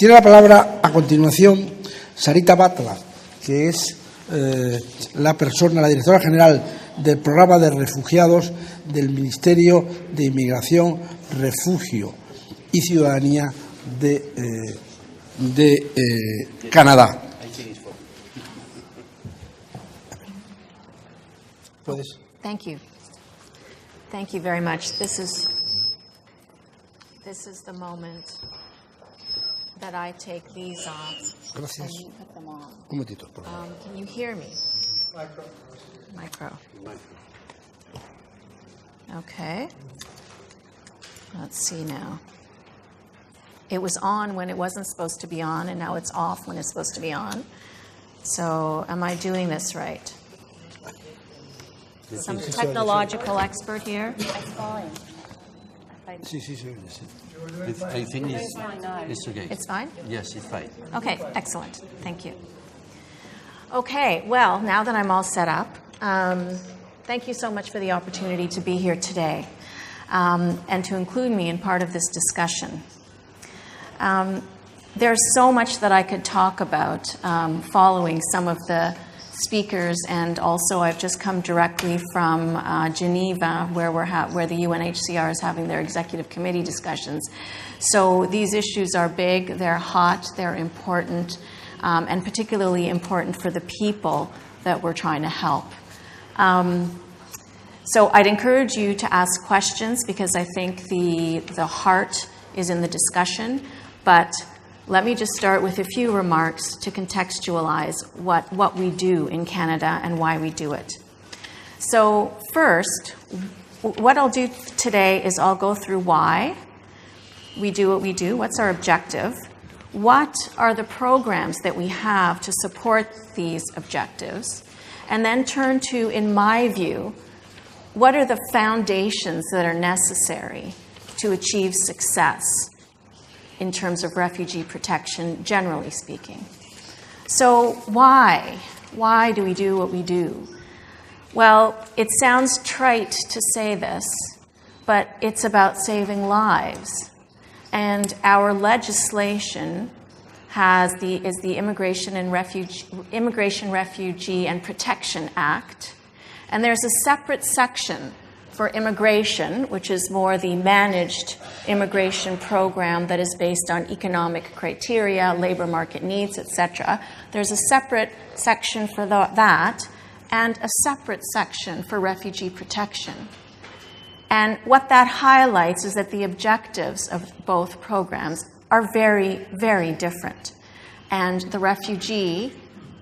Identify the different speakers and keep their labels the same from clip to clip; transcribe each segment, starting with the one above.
Speaker 1: Tiene la palabra a continuación Sarita Bhatla, que es la directora general del Programa de Refugiados del Ministerio de Inmigración, Refugio y Ciudadanía de Canadá. ¿Puedes?
Speaker 2: Thank you. Thank you very much. This is the moment that I take these off.
Speaker 1: Gracias.
Speaker 2: And you put them on.
Speaker 1: Un momentito, por favor.
Speaker 2: Can you hear me? Micro. Okay. Let's see now. It was on when it wasn't supposed to be on, and now it's off when it's supposed to be on. So, am I doing this right? Some technological expert here?
Speaker 3: It's fine.
Speaker 1: Sí, sí, sí.
Speaker 4: I think it's okay.
Speaker 2: It's fine?
Speaker 4: Yes, it's fine.
Speaker 2: Okay, excellent. Thank you. Okay, well, now that I'm all set up, thank you so much for the opportunity to be here today and to include me in part of this discussion. There's so much that I could talk about following some of the speakers, and also I've just come directly from Geneva, where the UNHCR is having their executive committee discussions. So these issues are big, they're hot, they're important, and particularly important for the people that we're trying to help. So I'd encourage you to ask questions, because I think the heart is in the discussion, but let me just start with a few remarks to contextualize what we do in Canada and why we do it. So first, what I'll do today is I'll go through why we do what we do, what's our objective, what are the programs that we have to support these objectives, and then turn to, in my view, what are the foundations that are necessary to achieve success in terms of refugee protection, generally speaking. So why? Why do we do what we do? Well, it sounds trite to say this, but it's about saving lives. And our legislation is the Immigration, Refugee, and Protection Act. And there's a separate section for immigration, which is more the managed immigration program that is based on economic criteria, labor market needs, etc. There's a separate section for that, and a separate section for refugee protection. And what that highlights is that the objectives of both programs are very, very different. And the refugee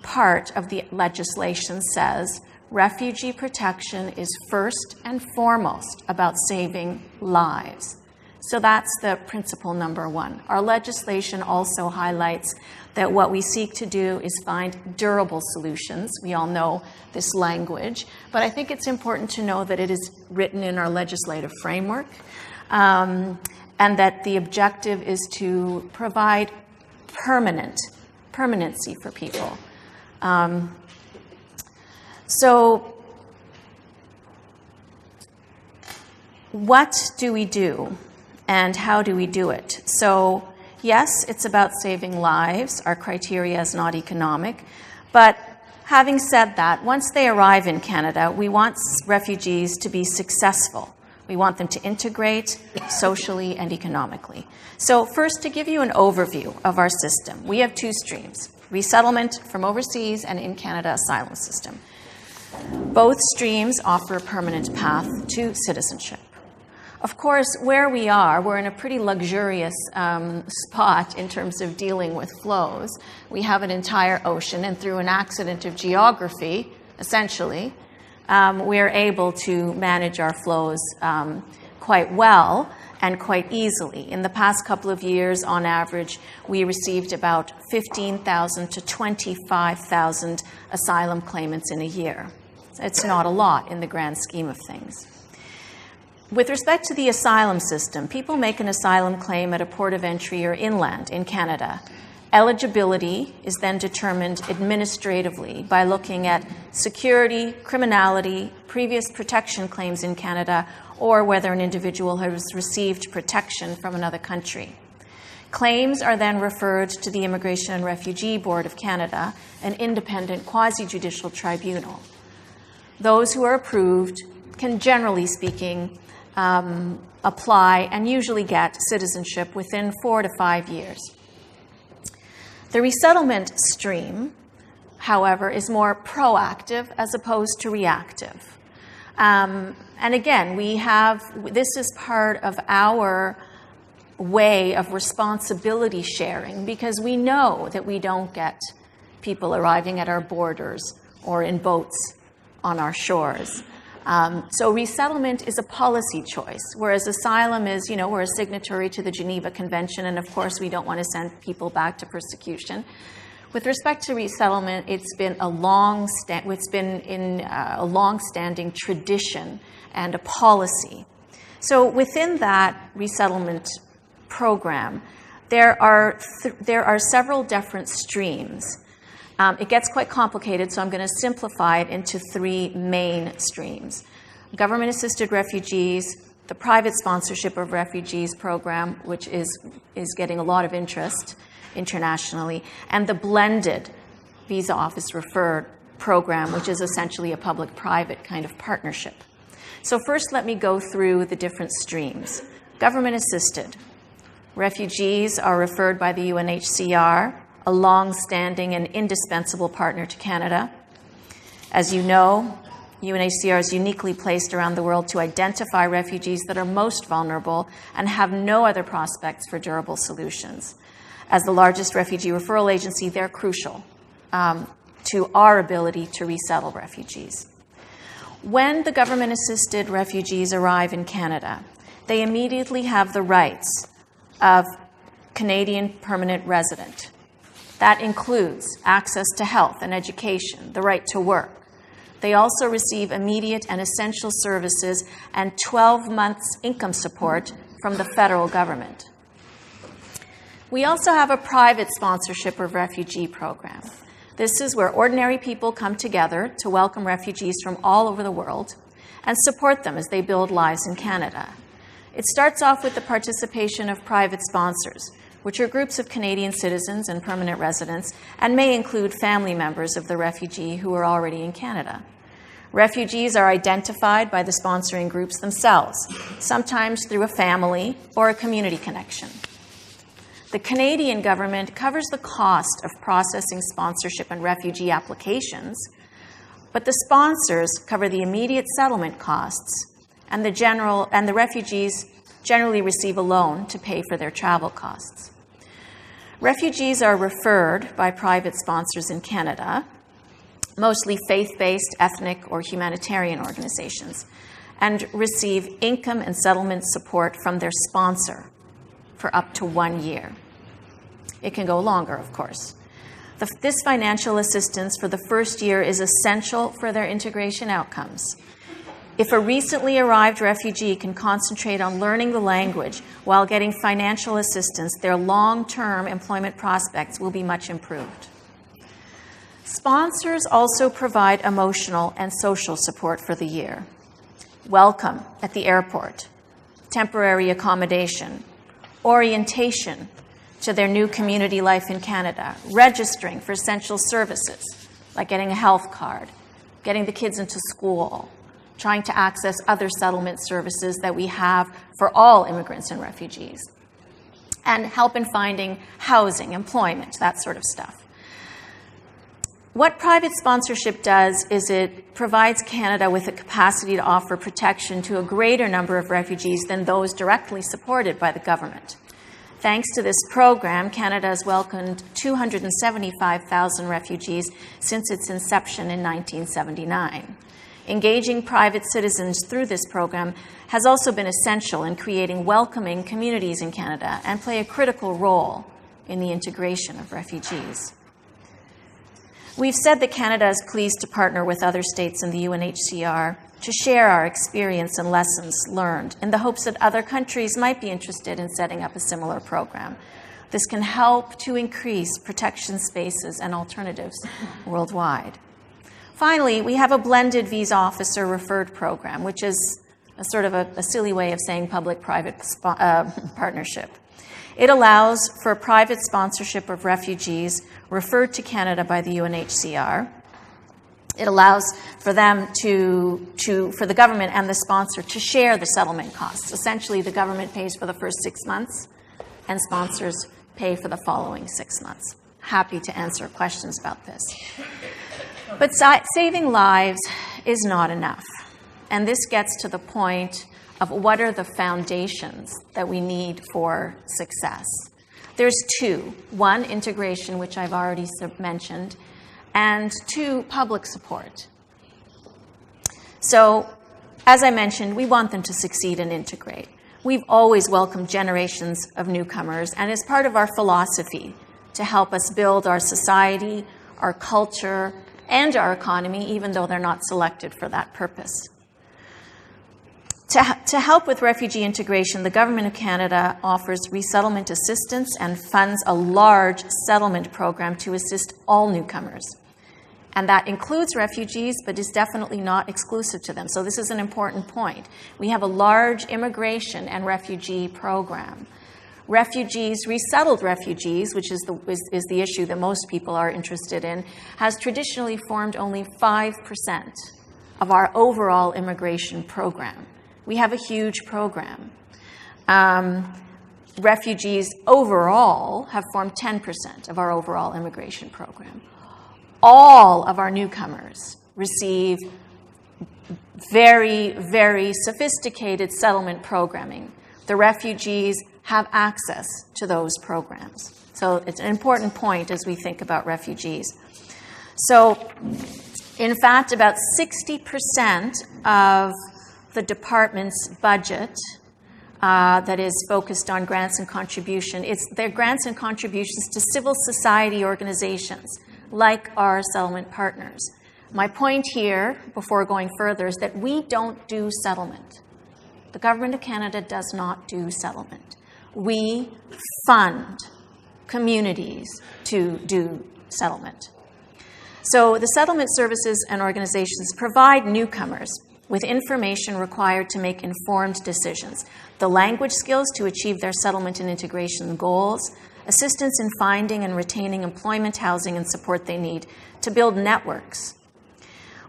Speaker 2: part of the legislation says refugee protection is first and foremost about saving lives. So that's the principle number one. Our legislation also highlights that what we seek to do is find durable solutions. We all know this language, but I think it's important to know that it is written in our legislative framework, and that the objective is to provide permanency for people. So what do we do, and how do we do it? So yes, it's about saving lives. Our criteria is not economic. But having said that, once they arrive in Canada, we want refugees to be successful. We want them to integrate socially and economically. So first, to give you an overview of our system, we have two streams: resettlement from overseas and in Canada asylum system. Both streams offer a permanent path to citizenship. Of course, where we are, we're in a pretty luxurious spot in terms of dealing with flows. We have an entire ocean, and through an accident of geography, essentially, we're able to manage our flows quite well and quite easily. In the past couple of years, on average, we received about 15,000 to 25,000 asylum claimants in a year. It's not a lot in the grand scheme of things. With respect to the asylum system, people make an asylum claim at a port of entry or inland in Canada. Eligibility is then determined administratively by looking at security, criminality, previous protection claims in Canada, or whether an individual has received protection from another country. Claims are then referred to the Immigration and Refugee Board of Canada, an independent quasi-judicial tribunal. Those who are approved can, generally speaking, apply and usually get citizenship within 4 to 5 years. The resettlement stream, however, is more proactive as opposed to reactive. And again, this is part of our way of responsibility sharing, because we know that we don't get people arriving at our borders or in boats on our shores. So resettlement is a policy choice, whereas asylum is, we're a signatory to the Geneva Convention, and of course we don't want to send people back to persecution. With respect to resettlement, it's been a long-standing tradition and a policy. So within that resettlement program, there are several different streams. It gets quite complicated, so I'm going to simplify it into 3 main streams: government-assisted refugees, the private sponsorship of refugees program, which is getting a lot of interest internationally, and the blended visa office referred program, which is essentially a public-private kind of partnership. So first, let me go through the different streams. Government-assisted. Refugees are referred by the UNHCR, a long-standing and indispensable partner to Canada. As you know, UNHCR is uniquely placed around the world to identify refugees that are most vulnerable and have no other prospects for durable solutions. As the largest refugee referral agency, they're crucial to our ability to resettle refugees. When the government-assisted refugees arrive in Canada, they immediately have the rights of Canadian permanent resident. That includes access to health and education, the right to work. They also receive immediate and essential services and 12 months income support from the federal government. We also have a private sponsorship of refugee program. This is where ordinary people come together to welcome refugees from all over the world and support them as they build lives in Canada. It starts off with the participation of private sponsors, which are groups of Canadian citizens and permanent residents, and may include family members of the refugee who are already in Canada. Refugees are identified by the sponsoring groups themselves, sometimes through a family or a community connection. The Canadian government covers the cost of processing sponsorship and refugee applications, but the sponsors cover the immediate settlement costs, and the refugees generally receive a loan to pay for their travel costs. Refugees are referred by private sponsors in Canada, mostly faith-based, ethnic, or humanitarian organizations, and receive income and settlement support from their sponsor for up to 1 year. It can go longer, of course. This financial assistance for the first year is essential for their integration outcomes. If a recently arrived refugee can concentrate on learning the language while getting financial assistance, their long-term employment prospects will be much improved. Sponsors also provide emotional and social support for the year. Welcome at the airport, temporary accommodation, orientation to their new community life in Canada, registering for essential services like getting a health card, getting the kids into school, trying to access other settlement services that we have for all immigrants and refugees, and help in finding housing, employment, that sort of stuff. What private sponsorship does is it provides Canada with a capacity to offer protection to a greater number of refugees than those directly supported by the government. Thanks to this program, Canada has welcomed 275,000 refugees since its inception in 1979. Engaging private citizens through this program has also been essential in creating welcoming communities in Canada and play a critical role in the integration of refugees. We've said that Canada is pleased to partner with other states in the UNHCR to share our experience and lessons learned in the hopes that other countries might be interested in setting up a similar program. This can help to increase protection spaces and alternatives worldwide. Finally, we have a blended visa officer referred program, which is a sort of a silly way of saying public-private partnership. It allows for private sponsorship of refugees referred to Canada by the UNHCR. It allows for them for the government and the sponsor to share the settlement costs. Essentially, the government pays for the first 6 months, and sponsors pay for the following 6 months. Happy to answer questions about this. But saving lives is not enough. And this gets to the point of what are the foundations that we need for success. There's two. One, integration, which I've already mentioned, and two, public support. So, as I mentioned, we want them to succeed and integrate. We've always welcomed generations of newcomers, and it's part of our philosophy to help us build our society, our culture, and our economy, even though they're not selected for that purpose. To help with refugee integration, the Government of Canada offers resettlement assistance and funds a large settlement program to assist all newcomers. And that includes refugees, but is definitely not exclusive to them. So this is an important point. We have a large immigration and refugee program. Refugees, resettled refugees, which is the issue that most people are interested in, has traditionally formed only 5% of our overall immigration program. We have a huge program. Refugees overall have formed 10% of our overall immigration program. All of our newcomers receive very, very sophisticated settlement programming. The refugees have access to those programs. So it's an important point as we think about refugees. So, in fact, about 60% of the department's budget that is focused on grants and contribution, they're grants and contributions to civil society organizations like our settlement partners. My point here, before going further, is that we don't do settlement. The Government of Canada does not do settlement. We fund communities to do settlement. So the settlement services and organizations provide newcomers with information required to make informed decisions, the language skills to achieve their settlement and integration goals, assistance in finding and retaining employment, housing, and support they need to build networks.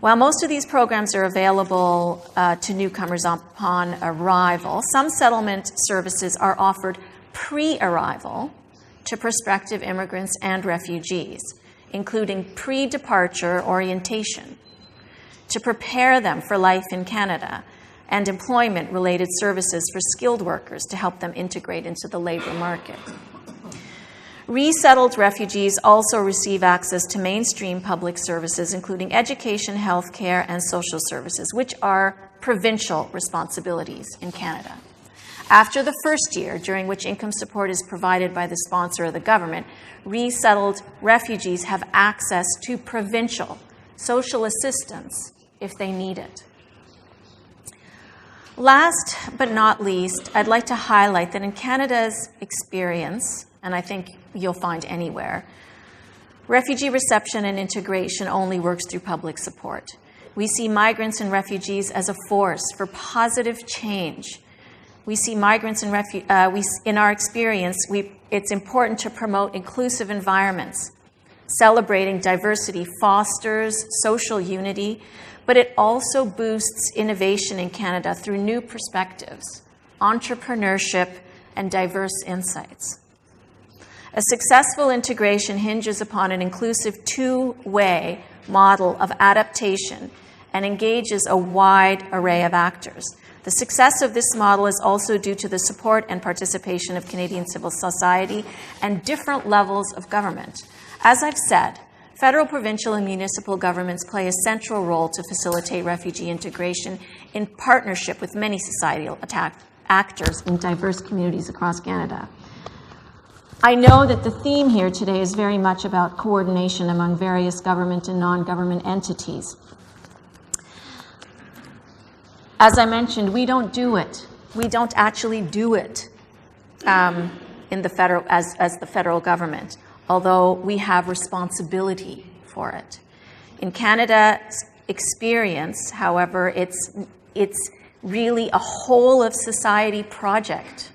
Speaker 2: While most of these programs are available to newcomers upon arrival, some settlement services are offered pre-arrival to prospective immigrants and refugees, including pre-departure orientation, to prepare them for life in Canada, and employment-related services for skilled workers to help them integrate into the labor market. Resettled refugees also receive access to mainstream public services, including education, healthcare, and social services, which are provincial responsibilities in Canada. After the first year, during which income support is provided by the sponsor or the government, resettled refugees have access to provincial social assistance if they need it. Last but not least, I'd like to highlight that in Canada's experience, and I think you'll find anywhere, refugee reception and integration only works through public support. We see migrants and refugees as a force for positive change. We see migrants and in our experience, it's important to promote inclusive environments. Celebrating diversity fosters social unity, but it also boosts innovation in Canada through new perspectives, entrepreneurship, and diverse insights. A successful integration hinges upon an inclusive two-way model of adaptation and engages a wide array of actors. The success of this model is also due to the support and participation of Canadian civil society and different levels of government. As I've said, federal, provincial, and municipal governments play a central role to facilitate refugee integration in partnership with many societal actors in diverse communities across Canada. I know that the theme here today is very much about coordination among various government and non-government entities. As I mentioned, we don't do it. We don't actually do it in the federal, as the federal government, although we have responsibility for it. In Canada's experience, however, it's really a whole of society project.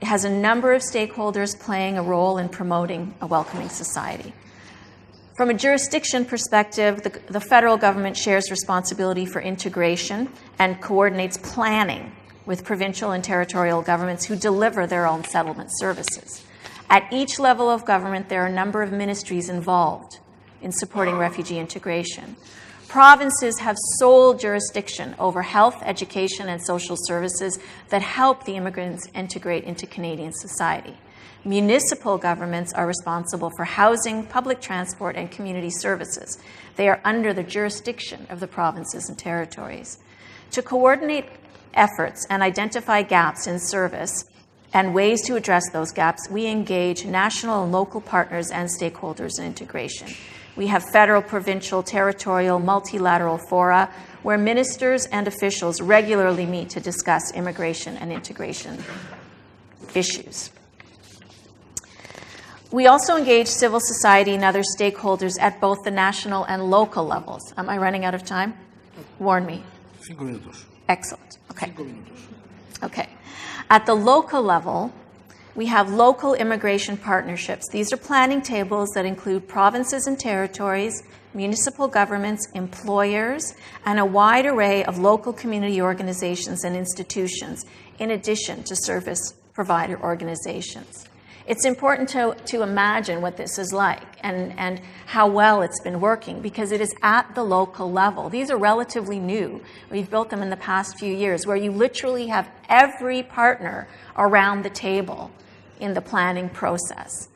Speaker 2: It has a number of stakeholders playing a role in promoting a welcoming society. From a jurisdiction perspective, the federal government shares responsibility for integration and coordinates planning with provincial and territorial governments who deliver their own settlement services. At each level of government, there are a number of ministries involved in supporting refugee integration. Provinces have sole jurisdiction over health, education, and social services that help the immigrants integrate into Canadian society. Municipal governments are responsible for housing, public transport, and community services. They are under the jurisdiction of the provinces and territories. To coordinate efforts and identify gaps in service and ways to address those gaps, we engage national and local partners and stakeholders in integration. We have federal, provincial, territorial, multilateral fora where ministers and officials regularly meet to discuss immigration and integration issues. We also engage civil society and other stakeholders at both the national and local levels. Am I running out of time? Warn me.
Speaker 1: 5 minutos.
Speaker 2: Excellent. Okay.
Speaker 1: 5 minutos.
Speaker 2: Okay. At the local level, we have local immigration partnerships. These are planning tables that include provinces and territories, municipal governments, employers, and a wide array of local community organizations and institutions, in addition to service provider organizations. It's important to imagine what this is like and how well it's been working, because it is at the local level. These are relatively new. We've built them in the past few years, where you literally have every partner around the table in the planning process.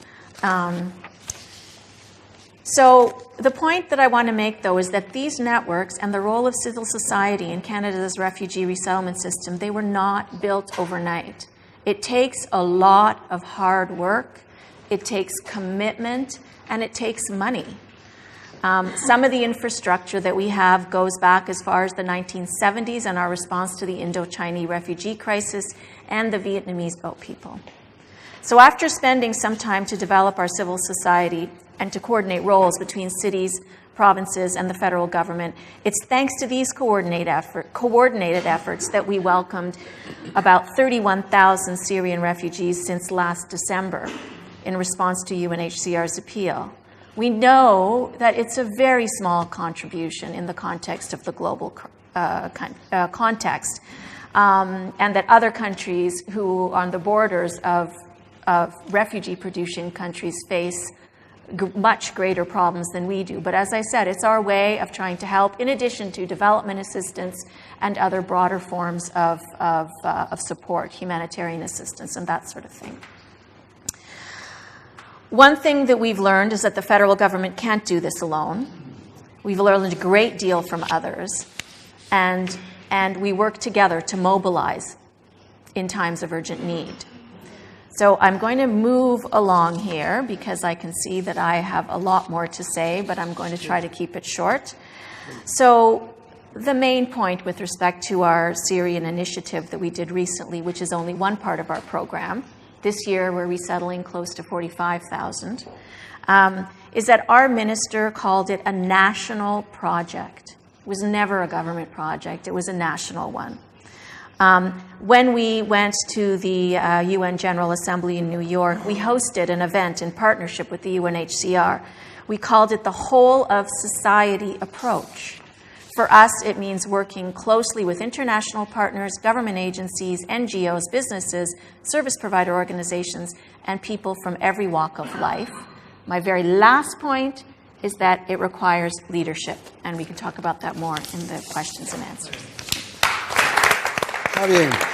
Speaker 2: So the point that I want to make, though, is that these networks and the role of civil society in Canada's refugee resettlement system, they were not built overnight. It takes a lot of hard work, it takes commitment, and it takes money. Some of the infrastructure that we have goes back as far as the 1970s and our response to the Indo-Chinese refugee crisis and the Vietnamese boat people. So after spending some time to develop our civil society and to coordinate roles between cities, provinces, and the federal government, it's thanks to these coordinated efforts that we welcomed about 31,000 Syrian refugees since last December in response to UNHCR's appeal. We know that it's a very small contribution in the context of the global context, and that other countries who are on the borders of refugee-producing countries face much greater problems than we do. But as I said, it's our way of trying to help, in addition to development assistance and other broader forms of support, humanitarian assistance, and that sort of thing. One thing that we've learned is that the federal government can't do this alone. We've learned a great deal from others, and we work together to mobilize in times of urgent need. So I'm going to move along here because I can see that I have a lot more to say, but I'm going to try to keep it short. So the main point with respect to our Syrian initiative that we did recently, which is only one part of our program, this year we're resettling close to 45,000, is that our minister called it a national project. It was never a government project, it was a national one. When we went to the UN General Assembly in New York, we hosted an event in partnership with the UNHCR. We called it the whole of society approach. For us, it means working closely with international partners, government agencies, NGOs, businesses, service provider organizations, and people from every walk of life. My very last point is that it requires leadership, and we can talk about that more in the questions and answers.
Speaker 1: Está bien.